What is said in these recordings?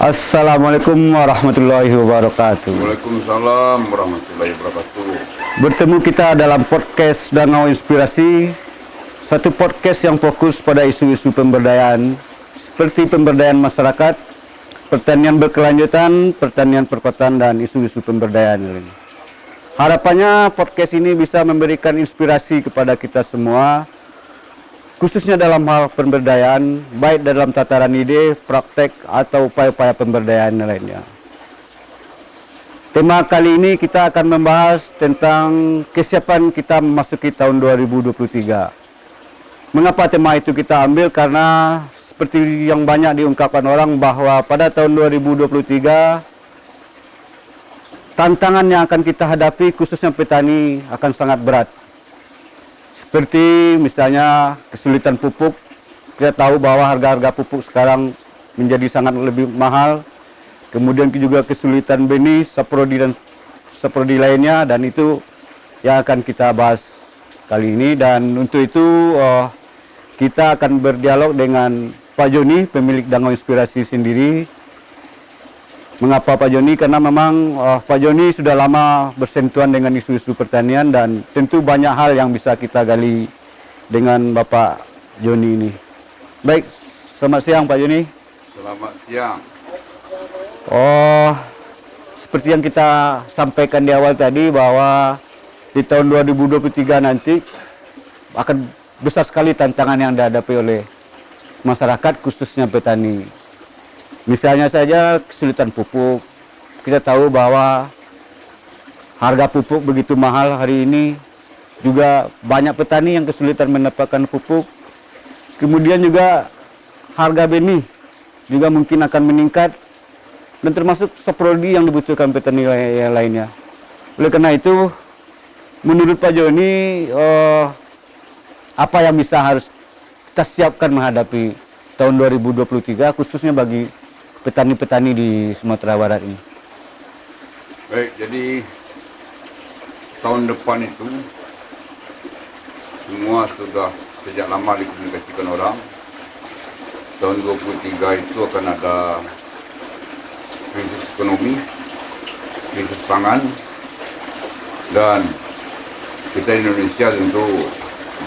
Assalamualaikum warahmatullahi wabarakatuh. Waalaikumsalam warahmatullahi wabarakatuh. Bertemu kita dalam podcast Danau Inspirasi, satu podcast yang fokus pada isu-isu pemberdayaan seperti pemberdayaan masyarakat, pertanian berkelanjutan, pertanian perkotaan, dan isu-isu pemberdayaan lain. Harapannya podcast ini bisa memberikan inspirasi kepada kita semua, khususnya dalam hal pemberdayaan, baik dalam tataran ide, praktek, atau upaya-upaya pemberdayaan lainnya. Tema kali ini kita akan membahas tentang kesiapan kita memasuki tahun 2023. Mengapa tema itu kita ambil? Karena seperti yang banyak diungkapkan orang bahwa pada tahun 2023, tantangan yang akan kita hadapi khususnya petani akan sangat berat. Seperti misalnya kesulitan pupuk, kita tahu bahwa harga-harga pupuk sekarang menjadi sangat lebih mahal. Kemudian juga kesulitan benih, saprodi dan saprodi lainnya, dan itu yang akan kita bahas kali ini. Dan untuk itu kita akan berdialog dengan Pak Joni, pemilik Danau Inspirasi sendiri. Mengapa Pak Joni? Karena memang Pak Joni sudah lama bersentuhan dengan isu-isu pertanian dan tentu banyak hal yang bisa kita gali dengan Bapak Joni ini. Baik, selamat siang Pak Joni. Selamat siang. Seperti yang kita sampaikan di awal tadi bahwa di tahun 2023 nanti akan besar sekali tantangan yang dihadapi oleh masyarakat khususnya petani. Misalnya saja kesulitan pupuk. Kita tahu bahwa harga pupuk begitu mahal hari ini. Juga banyak petani yang kesulitan mendapatkan pupuk. Kemudian juga harga benih juga mungkin akan meningkat. Dan termasuk saprodi yang dibutuhkan petani yang lainnya. Oleh karena itu, menurut Pak Joni, apa yang bisa harus kita siapkan menghadapi tahun 2023 khususnya bagi petani-petani di Sumatera Barat ini? Baik, jadi tahun depan itu semua sudah sejak lama dikomunikasikan orang. Tahun 2023 itu akan ada krisis ekonomi, krisis pangan, dan kita di Indonesia tentu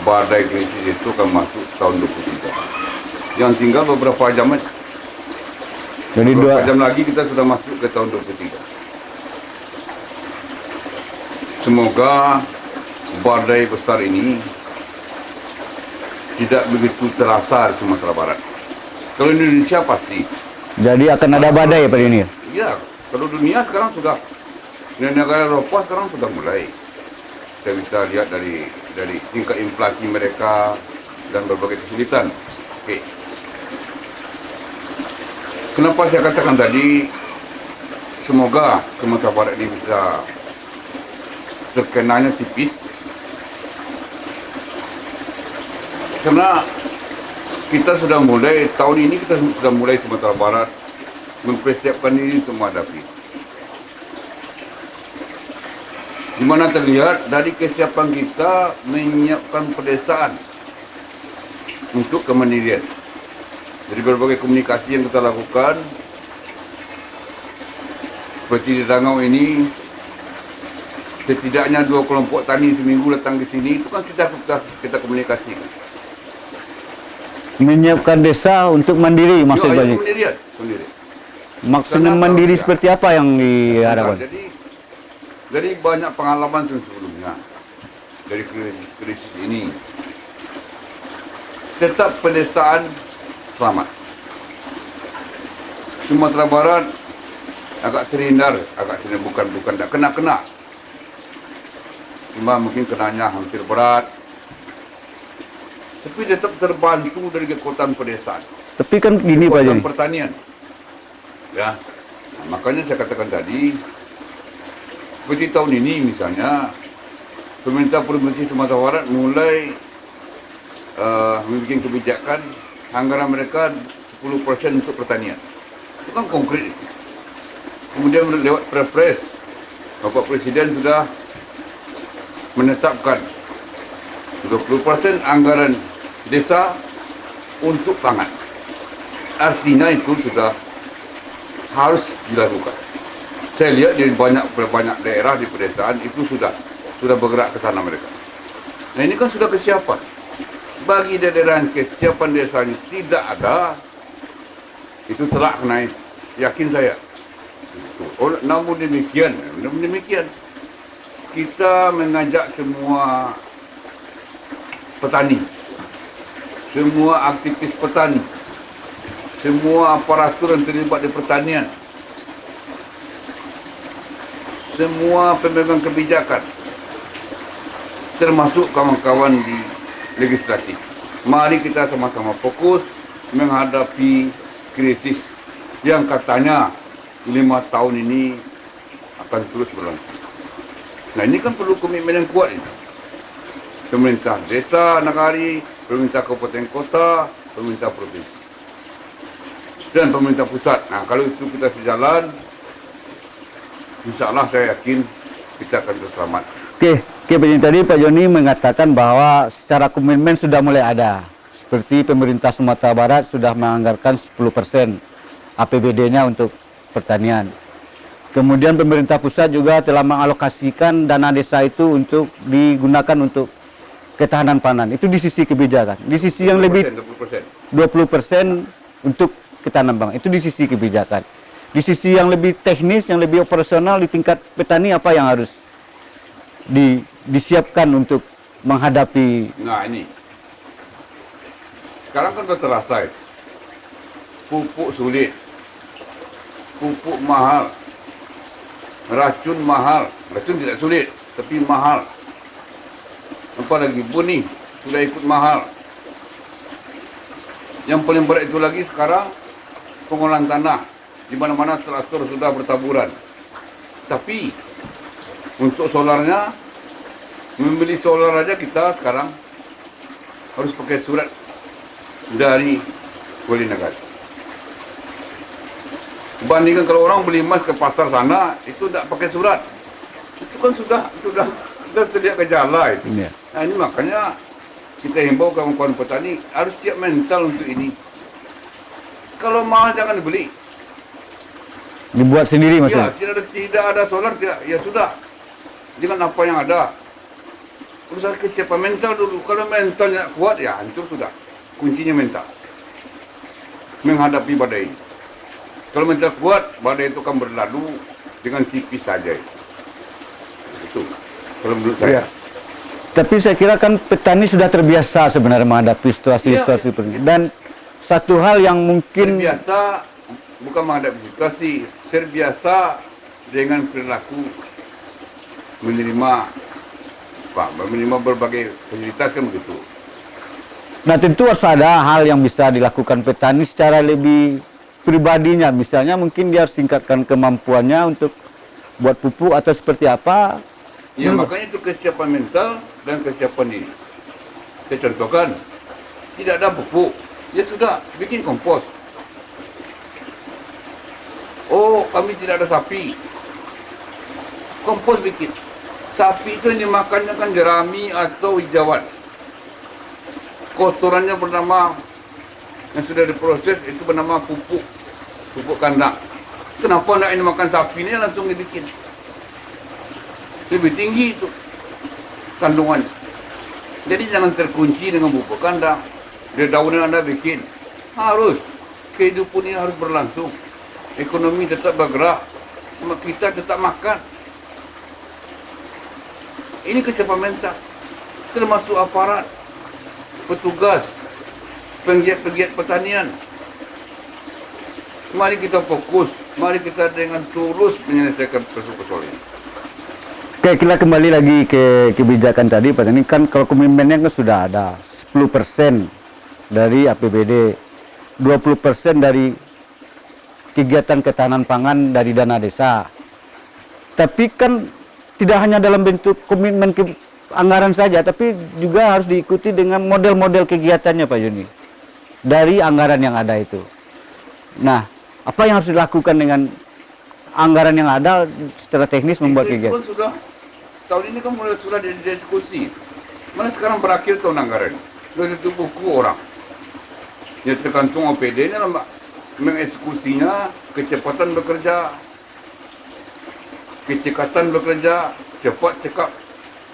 badai krisis itu akan masuk tahun 2023. Yang tinggal beberapa jam aja. Jadi beberapa jam lagi kita sudah masuk ke tahun 2023. Semoga badai besar ini tidak begitu terasa di Sumatera Barat. Kalau di Indonesia pasti. Jadi akan ada badai Pak Joni? Iya, kalau dunia sekarang sudah, di negara Eropa sekarang sudah mulai. Kita bisa lihat dari tingkat inflasi mereka dan berbagai kesulitan. Oke. Kenapa saya katakan tadi, semoga Sumatera Barat ini bisa terkenanya tipis. Karena kita sudah mulai, tahun ini kita sudah mulai Sumatera Barat mempersiapkan diri untuk menghadapi. Di mana terlihat dari kesiapan kita menyiapkan pedesaan untuk kemandirian. Dari berbagai komunikasi yang kita lakukan, seperti di Danau ini, setidaknya 2 kelompok tani seminggu datang di sini, itu kan kita komunikasikan. Menyiapkan desa untuk mandiri maksudnya? Mandirian, sendiri. Maksudnya mandiri seperti apa yang diharapkan? Jadi banyak pengalaman sebelumnya dari krisis ini. Tetap pedesaan selamat. Sumatera Barat agak terhindar, bukan tak kena. Cuma mungkin kenanya hampir berat. Tapi tetap terbantu dari kekuatan pedesaan. Tapi kan gini Pak Joni. Pertanian. Ya. Nah, makanya saya katakan tadi, seperti tahun ini misalnya, pemerintah Provinsi Sumatera Barat mulai membuat kebijakan anggaran mereka 10% untuk pertanian. Itu kan konkret. Kemudian lewat Perpres, Bapak Presiden sudah menetapkan 20% anggaran desa untuk pangan. Artinya itu sudah harus dilakukan. Saya lihat di banyak daerah di pedesaan itu sudah bergerak ke sana mereka. Nah ini kan sudah kesiapan. Bagi daerah yang kesiapan desanya tidak ada, itu telak naik. Yakin saya. Namun demikian, kita mengajak semua petani, semua aktivis petani, semua aparatur yang terlibat di pertanian, semua pemegang kebijakan, termasuk kawan-kawan di legislatif. Mari kita sama-sama fokus menghadapi krisis yang katanya 5 tahun ini akan terus berlangsung. Nah ini kan perlu komitmen yang kuat ini. Pemerintah desa, negari, pemerintah kabupaten kota, pemerintah provinsi, dan pemerintah pusat. Nah kalau itu kita sejalan, insya Allah saya yakin kita akan selamat. Oke, tadi Pak Joni mengatakan bahwa secara komitmen sudah mulai ada. Seperti pemerintah Sumatera Barat sudah menganggarkan 10% APBD-nya untuk pertanian. Kemudian pemerintah pusat juga telah mengalokasikan dana desa itu untuk digunakan untuk ketahanan pangan. Itu di sisi kebijakan. Di sisi yang lebih 20% untuk ketahanan pangan. Itu di sisi kebijakan. Di sisi yang lebih teknis, yang lebih operasional di tingkat petani, apa yang harus disiapkan untuk menghadapi? Nah ini, sekarang kan sudah terasa, pupuk sulit, pupuk mahal, racun mahal. Racun tidak sulit, tapi mahal. Apalagi benih sudah ikut mahal. Yang paling berat itu lagi sekarang pengolahan tanah, di mana-mana traktor sudah bertaburan. Tapi untuk solarnya, membeli solar aja kita sekarang harus pakai surat dari wali negara. Bandingkan kalau orang beli emas ke pasar sana, itu tidak pakai surat. Itu kan sudah terlihat gejala itu. Yeah. Nah ini makanya kita himbau kawan-kawan petani harus siap mental untuk ini. Kalau mahal jangan dibeli. Dibuat sendiri maksudnya? Ya, tidak ada solar, tidak. Ya sudah. Dengan apa yang ada. Harus ada kesiapan mental dulu. Kalau mentalnya kuat, ya hancur sudah. Kuncinya mental. Menghadapi badai. Kalau mental kuat, badai itu akan berlalu dengan tipis saja. Itu. Kalau menurut saya. Ya. Tapi saya kira kan petani sudah terbiasa sebenarnya menghadapi situasi-situasi seperti ini. Dan satu hal yang mungkin terbiasa, bukan menghadapi situasi, terbiasa dengan perilaku menerima berbagai fasilitas kan begitu. Nah tentu harus ada hal yang bisa dilakukan petani secara lebih pribadinya. Misalnya mungkin dia harus tingkatkan kemampuannya untuk buat pupuk atau seperti apa. Ya makanya itu kesiapan mental dan kesiapan diri. Saya contohkan, tidak ada pupuk, ya sudah bikin kompos. Oh kami tidak ada sapi, kompos bikin. Sapi itu yang dimakannya kan jerami atau hijauan. Kotorannya bernama, yang sudah diproses itu bernama pupuk kandang. Kenapa tidak ini makan sapi ini langsung dibikin? Lebih tinggi itu kandungannya. Jadi jangan terkunci dengan pupuk kandang. Dari daunnya Anda bikin. Harus. Kehidupan ini harus berlangsung. Ekonomi tetap bergerak. Kita tetap makan. Ini kesiapan mental. Termasuk aparat, petugas, penggiat-penggiat pertanian. Mari kita fokus. Mari kita dengan tulus menyelesaikan persoalan ini. Oke, kita kembali lagi ke kebijakan tadi Pak. Ini kan kalau komitmennya kan sudah ada 10% dari APBD, 20% dari kegiatan ketahanan pangan dari dana desa. Tapi kan tidak hanya dalam bentuk komitmen anggaran saja, tapi juga harus diikuti dengan model-model kegiatannya Pak Joni dari anggaran yang ada itu. Nah, apa yang harus dilakukan dengan anggaran yang ada secara teknis membuat kegiatan? Sudah tahun ini kan mulai sudah didiskusi. Mana sekarang berakhir tahun anggaran. Sudah itu buku orang. Ya tergantung OPD-nya lah, Mbak. mengeksekusinya, kecepatan bekerja, kecekatan bekerja, cepat,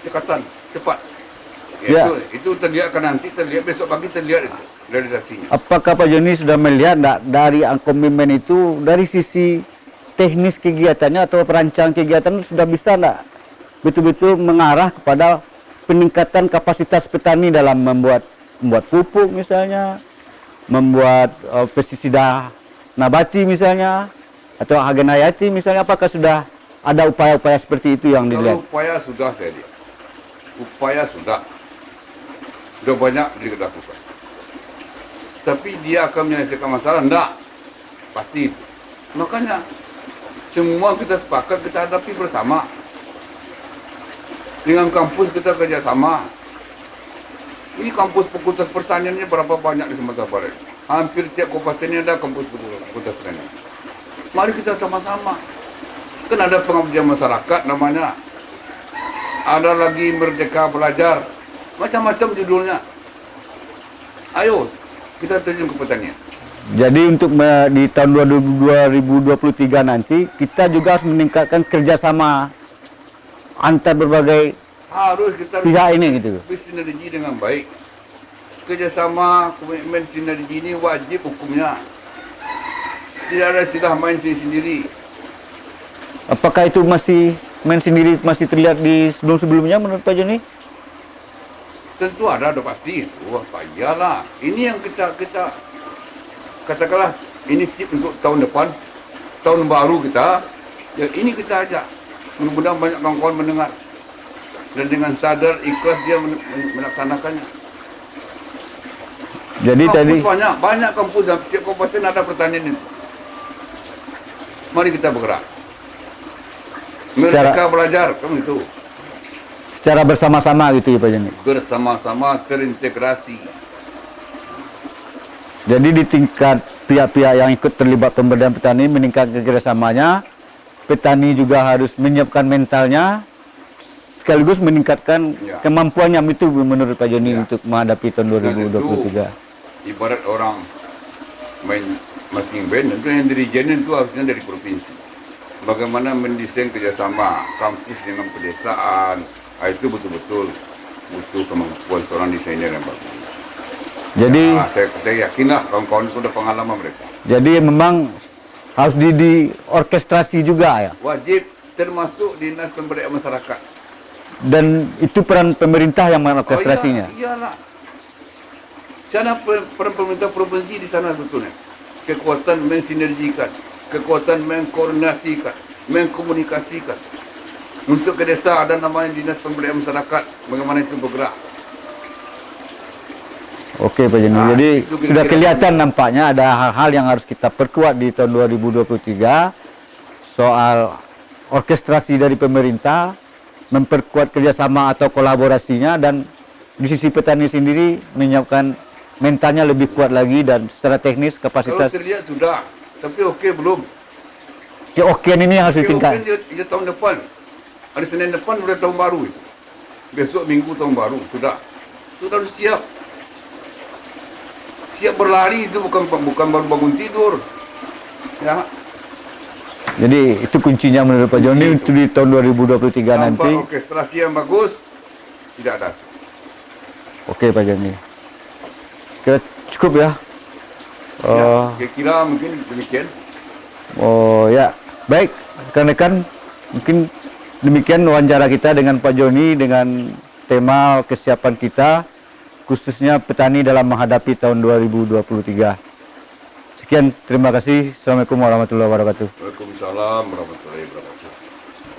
cekatan, cepat. Ya. Itu terlihat kan nanti, terlihat besok pagi terlihat itu realisasinya. Apakah Pak Joni sudah melihat dari komitmen itu dari sisi teknis kegiatannya atau perancang kegiatan sudah bisa enggak betul-betul mengarah kepada peningkatan kapasitas petani dalam membuat pupuk misalnya, membuat pestisida nabati misalnya, atau agen hayati misalnya, apakah sudah ada upaya-upaya seperti itu yang dilihat? Kalau upaya sudah saya lihat, upaya sudah banyak dilakukan. Tapi dia akan menyelesaikan masalah, enggak, pasti itu. Makanya semua kita sepakat kita hadapi bersama. Dengan kampus kita kerjasama. Ini kampus fakultas pertaniannya berapa banyak di Sumatera Barat? Hampir tiap kabupaten ada kampus fakultas pertanian. Mari kita sama-sama. Kan ada pengabdian masyarakat namanya. Ada lagi Merdeka Belajar. Macam-macam judulnya. Ayo, kita terjun ke pertanian. Jadi untuk di tahun 2023 nanti, kita juga harus meningkatkan kerjasama antar berbagai Harus kita pihak ini gitu. bersinergi dengan baik. Kerjasama, komitmen sinergi ini wajib hukumnya. Tidak ada istilah main sendiri. Apakah itu masih main sendiri masih terlihat di sebelum-sebelumnya menurut Pak Joni? Tentu ada pasti. Wah, iyalah. Ini yang kita katakanlah ini tip untuk tahun depan, tahun baru kita. Ya ini kita ajak. Mudah-mudahan banyak kawan-kawan mendengar dan dengan sadar ikhlas dia melaksanakannya. Jadi kampus tadi banyak kampus dan setiap kabupaten ada pertanian itu. Mari kita bergerak. Merdeka belajar, kamu itu. secara bersama-sama gitu ya Pak Joni. Bersama-sama terintegrasi. Jadi di tingkat pihak-pihak yang ikut terlibat pemberdayaan petani meningkatkan kerjasamanya, petani juga harus menyiapkan mentalnya, sekaligus meningkatkan kemampuannya itu menurut Pak Joni untuk menghadapi tahun 2023. Ibarat orang main marching band, itu yang dirijen itu harusnya dari provinsi. Bagaimana mendesain kerjasama kampus dengan pedesaan, itu betul-betul butuh kemampuan seorang desainer yang bagus. Jadi ya, saya yakinlah kawan-kawan itu sudah pengalaman mereka. Jadi memang harus di orkestrasi juga ya. Wajib termasuk dinas pemberdayaan masyarakat. Dan itu peran pemerintah yang mengorkestrasinya. Oh, iyalah. Cara peran pemerintah provinsi di sana sebetulnya. Kekuatan mensinergikan, kekuatan mengkoordinasikan, mengkomunikasikan. Untuk ke desa ada namanya dinas pemberdayaan masyarakat, bagaimana itu bergerak. Oke Pak Joni, jadi sudah kelihatan nampaknya ada hal-hal yang harus kita perkuat di tahun 2023 soal orkestrasi dari pemerintah, memperkuat kerjasama atau kolaborasinya, dan di sisi petani sendiri menyiapkan mentalnya lebih kuat lagi dan secara teknis kapasitas. Kalau terlihat sudah, tapi oke belum. Keokean ini yang harus ditingkatkan. Dia tahun depan, hari Senin depan sudah tahun baru. Besok Minggu tahun baru, sudah harus siap. Siap berlari itu bukan baru bangun tidur. Ya. Jadi itu kuncinya menurut Pak Joni untuk di tahun 2023 nanti. Tanpa orkestrasi yang bagus, tidak ada. Oke Pak Joni. Kira cukup ya. Kira-kira mungkin demikian. Oh ya, baik rekan-rekan, mungkin demikian wawancara kita dengan Pak Joni dengan tema kesiapan kita, khususnya petani dalam menghadapi tahun 2023. Sekian, terima kasih. Assalamualaikum warahmatullahi wabarakatuh. Waalaikumsalam warahmatullahi wabarakatuh.